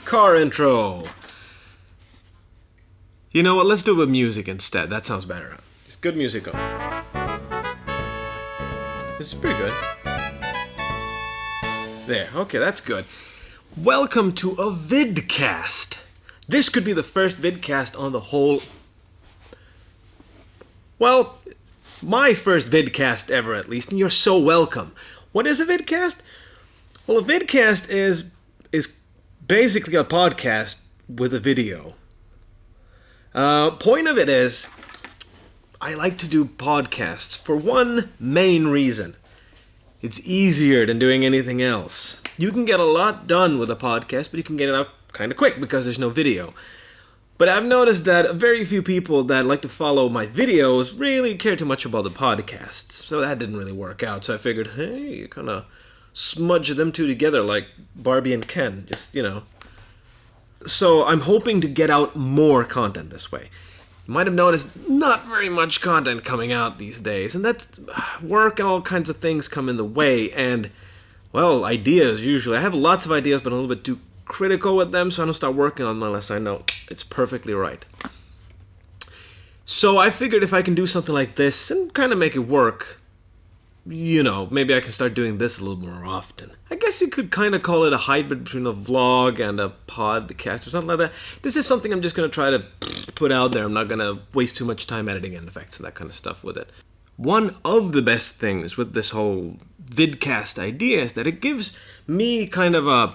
car intro. You know what, let's do it with music instead. That sounds better. It's good music on. This is pretty good. There, okay, that's good. Welcome to a vidcast. This could be the first vidcast on the whole... Well, my first vidcast ever at least, and you're so welcome. What is a vidcast? Well, a vidcast is basically a podcast with a video. Point of it is, I like to do podcasts for one main reason. It's easier than doing anything else. You can get a lot done with a podcast, but you can get it out kind of quick because there's no video. But I've noticed that very few people that like to follow my videos really care too much about the podcasts. So that didn't really work out. So I figured, hey, you kind of smudge them two together like Barbie and Ken. Just, you know. So I'm hoping to get out more content this way. You might have noticed not very much content coming out these days. And that's work and all kinds of things come in the way. And, well, ideas usually. I have lots of ideas, but I'm a little bit too critical with them, so I don't start working on them unless I know it's perfectly right. So I figured if I can do something like this and kind of make it work, you know, maybe I can start doing this a little more often. I guess you could kind of call it a hybrid between a vlog and a podcast or something like that. This is something I'm just going to try to put out there. I'm not going to waste too much time editing in effects and that kind of stuff with it. One of the best things with this whole vidcast idea is that it gives me kind of a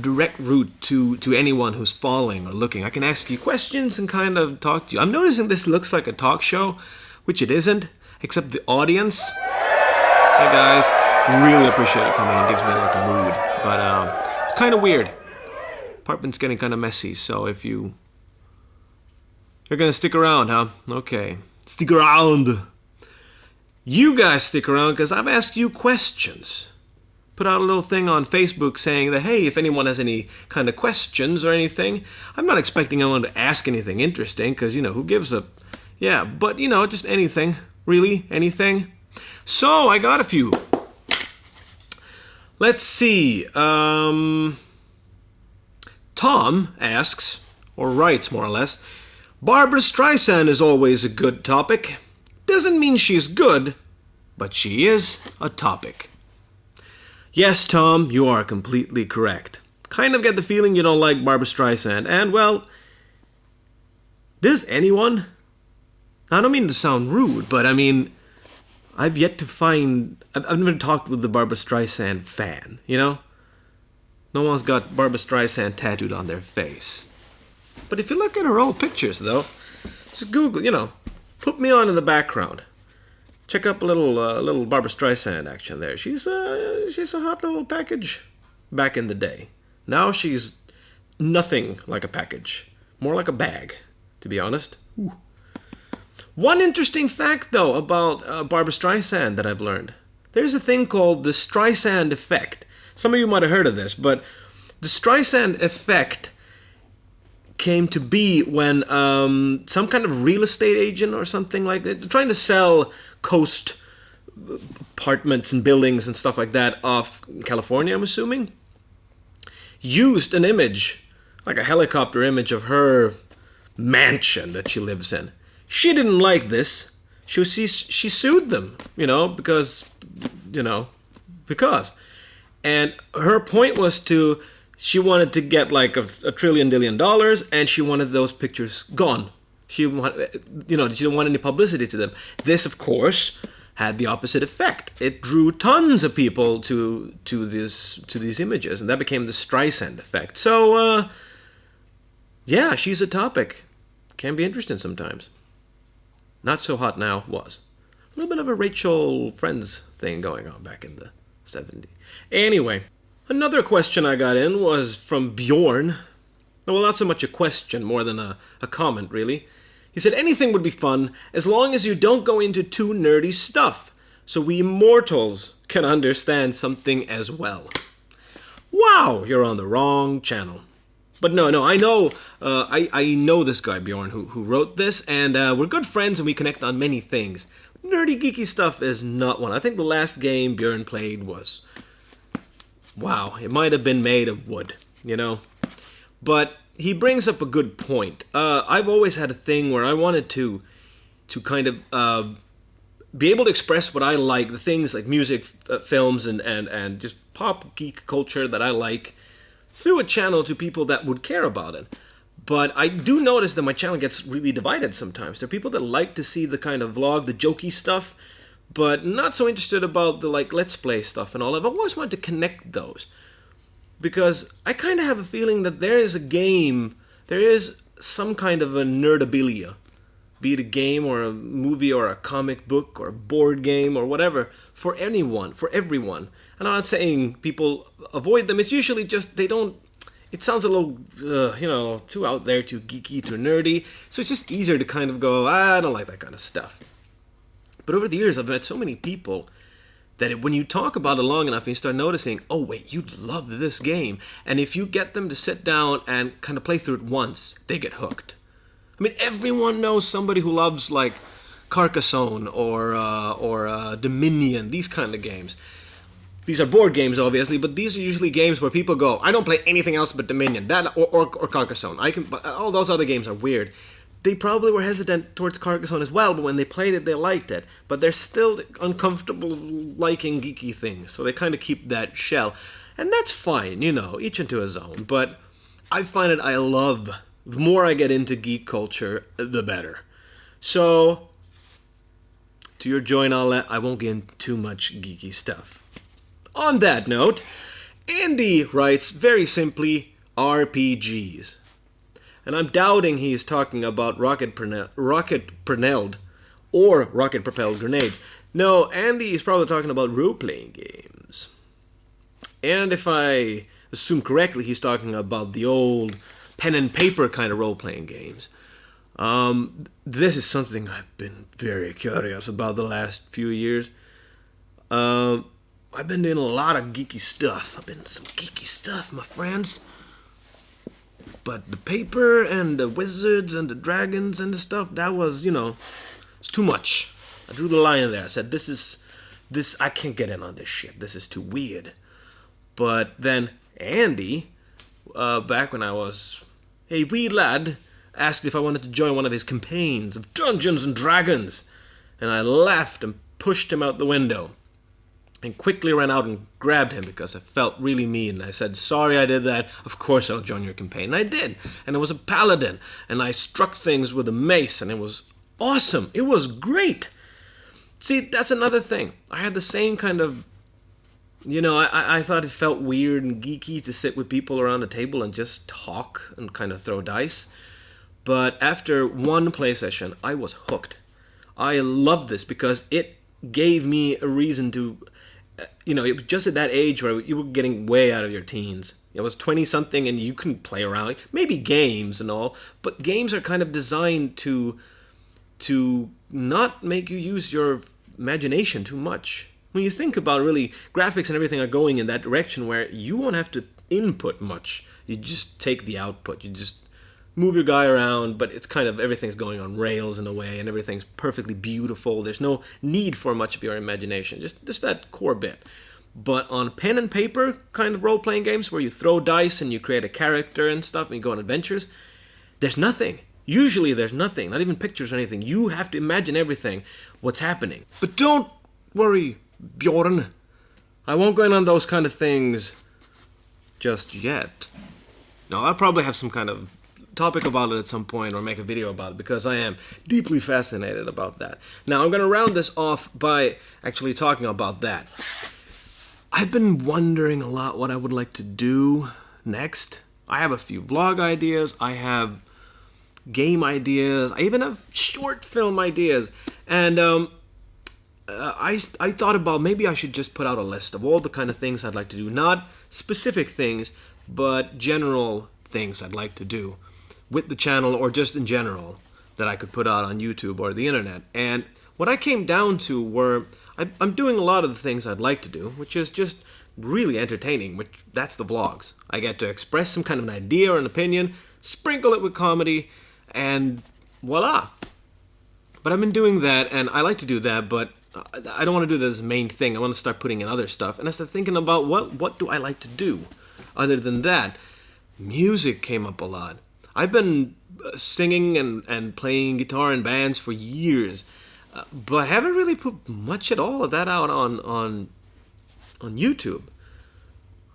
direct route to anyone who's following or looking. I can ask you questions and kind of talk to you. I'm noticing this looks like a talk show, which it isn't, except the audience. Hey guys, really appreciate you coming. It gives me a little mood. But it's kind of weird. Apartment's getting kind of messy, so if you're gonna stick around, huh? Okay, stick around. You guys stick around because I've asked you questions. Put out a little thing on Facebook saying that, hey, if anyone has any kind of questions or anything, I'm not expecting anyone to ask anything interesting, because, you know, who gives a... Yeah, but, you know, just anything. Really, anything. So, I got a few. Let's see. Tom asks, or writes more or less, Barbra Streisand is always a good topic. Doesn't mean she's good, but she is a topic. Yes, Tom, you are completely correct. Kind of get the feeling you don't like Barbra Streisand. And, well, does anyone? I don't mean to sound rude, but I mean, I've yet to find... I've never talked with the Barbra Streisand fan, you know? No one's got Barbra Streisand tattooed on their face. But if you look at her old pictures, though, just Google, you know, put me on in the background. Check up a little Barbra Streisand action there. She's a hot little package back in the day. Now she's nothing like a package. More like a bag, to be honest. Ooh. One interesting fact, though, about Barbra Streisand that I've learned. There's a thing called the Strisand effect. Some of you might have heard of this, but the Strisand effect came to be when some kind of real estate agent or something like that, they're trying to sell coast apartments and buildings and stuff like that off California, I'm assuming, used an image, like a helicopter image of her mansion that she lives in. She didn't like this. She sued them, because. And her point was she wanted to get like $1 trillion, and she wanted those pictures gone. She didn't want any publicity to them. This, of course, had the opposite effect. It drew tons of people to these images, and that became the Streisand effect. So, yeah, she's a topic. Can be interesting sometimes. Not so hot now, was. A little bit of a Rachel Friends thing going on back in the 70s. Anyway, another question I got in was from Bjorn. Well, not so much a question, more than a comment, really. He said, anything would be fun as long as you don't go into too nerdy stuff, so we mortals can understand something as well. Wow, you're on the wrong channel. But no, I know I know this guy, Bjorn, who wrote this, and we're good friends and we connect on many things. Nerdy, geeky stuff is not one. I think the last game Bjorn played was... Wow, it might have been made of wood, But he brings up a good point. I've always had a thing where I wanted to kind of be able to express what I like, the things like music, films, and just pop geek culture that I like, through a channel to people that would care about it. But I do notice that my channel gets really divided sometimes. There are people that like to see the kind of vlog, the jokey stuff, but not so interested about the like let's play stuff and all. I've always wanted to connect those, because I kind of have a feeling that there is some kind of a nerdabilia, be it a game or a movie or a comic book or a board game or whatever, for anyone, for everyone. And I'm not saying people avoid them. It's usually just they don't. It sounds a little, too out there, too geeky, too nerdy. So it's just easier to kind of go, I don't like that kind of stuff. But over the years, I've met so many people that when you talk about it long enough, and you start noticing, oh wait, you love this game. And if you get them to sit down and kind of play through it once, they get hooked. I mean, everyone knows somebody who loves like Carcassonne or Dominion, these kind of games. These are board games, obviously, but these are usually games where people go, I don't play anything else but Dominion, that or Carcassonne. But all those other games are weird. They probably were hesitant towards Carcassonne as well, but when they played it, they liked it. But they're still uncomfortable liking geeky things, so they kind of keep that shell. And that's fine, each into his own. But I find it I love, the more I get into geek culture, the better. So, to your joy and all that, I won't get into too much geeky stuff. On that note, Andy writes very simply RPGs. And I'm doubting he's talking about rocket-propelled grenades. No, Andy is probably talking about role-playing games. And if I assume correctly, he's talking about the old pen and paper kind of role-playing games. This is something I've been very curious about the last few years. I've been doing a lot of geeky stuff. I've been some geeky stuff, my friends. But the paper and the wizards and the dragons and the stuff, that was, it's too much. I drew the line there. I said, I can't get in on this shit. This is too weird. But then Andy, back when I was a wee lad, asked if I wanted to join one of his campaigns of Dungeons and Dragons. And I laughed and pushed him out the window. And quickly ran out and grabbed him because I felt really mean. I said, sorry I did that. Of course I'll join your campaign. And I did. And it was a paladin. And I struck things with a mace. And it was awesome. It was great. See, that's another thing. I had the same kind of, I thought it felt weird and geeky to sit with people around a table and just talk and kind of throw dice. But after one play session, I was hooked. I loved this because it gave me a reason to... it was just at that age where you were getting way out of your teens. I was 20-something and you couldn't play around. Maybe games and all, but games are kind of designed to not make you use your imagination too much. When you think about really, graphics and everything are going in that direction where you won't have to input much. You just take the output. You just move your guy around, but it's kind of everything's going on rails in a way, and everything's perfectly beautiful. There's no need for much of your imagination, just that core bit. But on pen and paper kind of role-playing games where you throw dice and you create a character and stuff and you go on adventures, there's nothing. Usually there's nothing, not even pictures or anything. You have to imagine everything, what's happening. But don't worry, Bjorn. I won't go in on those kind of things just yet. No, I'll probably have some kind of topic about it at some point or make a video about it because I am deeply fascinated about that. Now, I'm going to round this off by actually talking about that. I've been wondering a lot what I would like to do next. I have a few vlog ideas. I have game ideas. I even have short film ideas. And I thought about maybe I should just put out a list of all the kind of things I'd like to do. Not specific things, but general things I'd like to do with the channel or just in general that I could put out on YouTube or the internet. And what I came down to were I'm doing a lot of the things I'd like to do, which is just really entertaining, which that's the vlogs. I get to express some kind of an idea or an opinion, sprinkle it with comedy, and voila. But I've been doing that, and I like to do that, but I don't want to do that as the main thing. I want to start putting in other stuff. And I started thinking about what do I like to do other than that. Music came up a lot. I've been singing and playing guitar in bands for years, but I haven't really put much at all of that out on YouTube.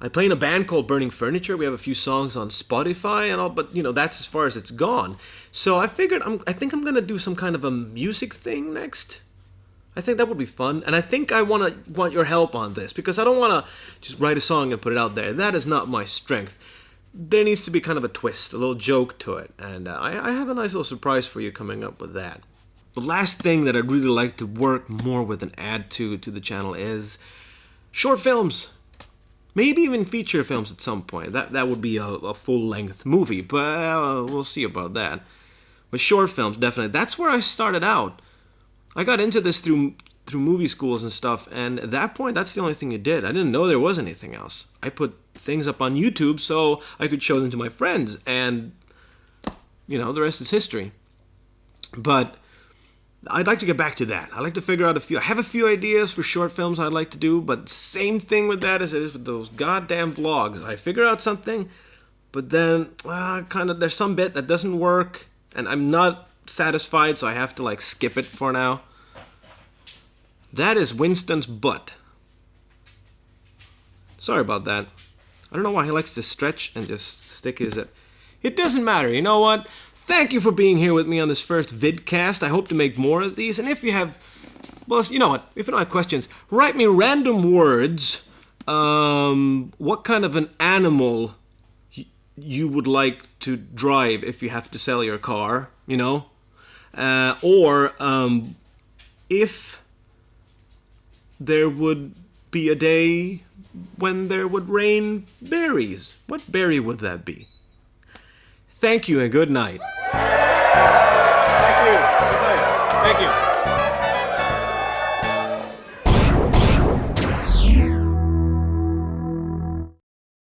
I play in a band called Burning Furniture. We have a few songs on Spotify and all, but that's as far as it's gone. So I figured I think I'm gonna do some kind of a music thing next. I think that would be fun, and I think I want your help on this, because I don't want to just write a song and put it out there. That is not my strength. There needs to be kind of a twist, a little joke to it, and I have a nice little surprise for you coming up with that. The last thing that I'd really like to work more with and add to the channel is short films. Maybe even feature films at some point. That would be a full-length movie, but we'll see about that. But short films, definitely. That's where I started out. I got into this through movie schools and stuff, and at that point, that's the only thing you did. I didn't know there was anything else. I put things up on YouTube so I could show them to my friends, and, the rest is history. But I'd like to get back to that. I'd like to figure out I have a few ideas for short films I'd like to do, but same thing with that as it is with those goddamn vlogs. I figure out something, but then, there's some bit that doesn't work, and I'm not satisfied, so I have to skip it for now. That is Winston's butt. Sorry about that. I don't know why he likes to stretch and just stick his... It doesn't matter, you know what? Thank you for being here with me on this first vidcast. I hope to make more of these, and if you have... Well, you know what? If you don't have questions, write me random words. What kind of an animal you would like to drive if you have to sell your car, or if there would be a day when there would rain berries. What berry would that be? Thank you and good night.